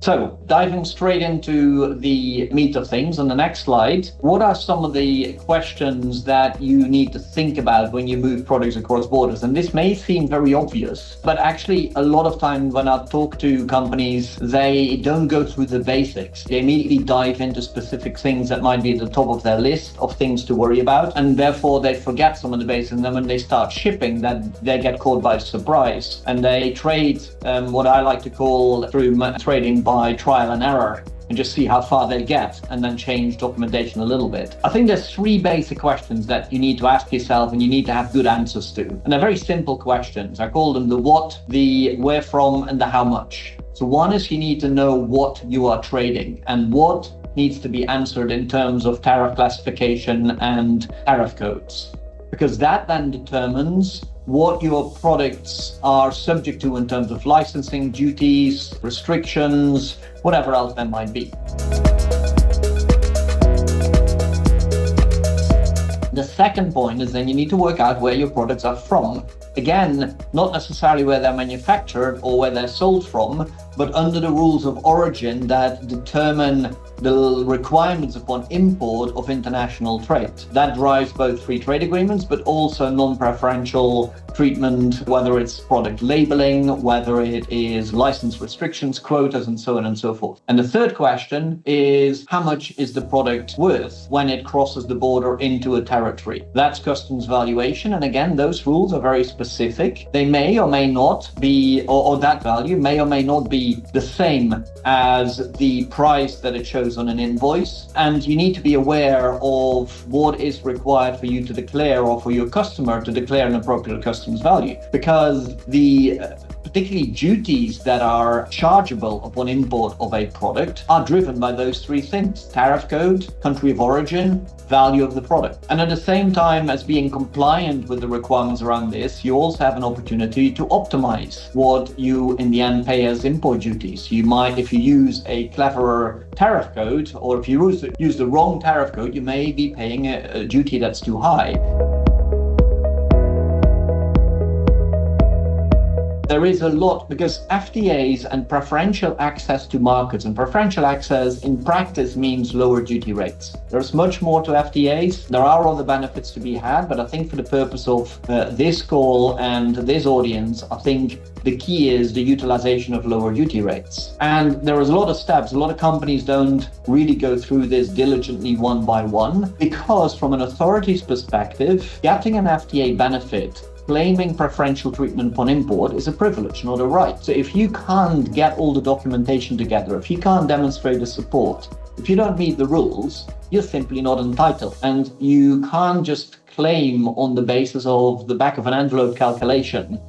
So, diving straight into the meat of things on the next slide, what are some of the questions that you need to think about when you move products across borders? And this may seem very obvious, but actually a lot of times when I talk to companies, they don't go through the basics. They immediately dive into specific things that might be at the top of their list of things to worry about, and therefore they forget some of the basics. And then when they start shipping, that they get caught by surprise, and they trade what I like to call through trading by trial and error, and just see how far they get and then change documentation a little bit. I think there's three basic questions that you need to ask yourself and you need to have good answers to. And they're very simple questions. I call them the what, the where from, and the how much. So one is you need to know what you are trading, and what needs to be answered in terms of tariff classification and tariff codes, because that then determines what your products are subject to in terms of licensing, duties, restrictions, whatever else there might be. The second point is then you need to work out where your products are from. Again, not necessarily where they're manufactured or where they're sold from, but under the rules of origin that determine the requirements upon import of international trade. That drives both free trade agreements, but also non-preferential treatment, whether it's product labeling, whether it is license restrictions, quotas, and so on and so forth. And the third question is, how much is the product worth when it crosses the border into a territory? That's customs valuation. And again, those rules are very specific. They may or may not be, or that value may or may not be the same as the price that it shows on an invoice. And you need to be aware of what is required for you to declare, or for your customer to declare an appropriate customs value, because the particularly duties that are chargeable upon import of a product are driven by those three things: tariff code, country of origin, value of the product. And at the same time as being compliant with the requirements around this, you also have an opportunity to optimize what you in the end pay as import duties. You might, if you use a cleverer tariff code, or if you use the wrong tariff code, you may be paying a duty that's too high. There is a lot, because FTAs and preferential access to markets, and preferential access in practice means lower duty rates. There's much more to FTAs. There are other benefits to be had, but I think for the purpose of this call and this audience, I think the key is the utilization of lower duty rates. And there is a lot of steps. A lot of companies don't really go through this diligently one by one, because from an authority's perspective, getting an FTA benefit, claiming preferential treatment upon import, is a privilege, not a right. So if you can't get all the documentation together, if you can't demonstrate the support, if you don't meet the rules, you're simply not entitled. And you can't just claim on the basis of the back of an envelope calculation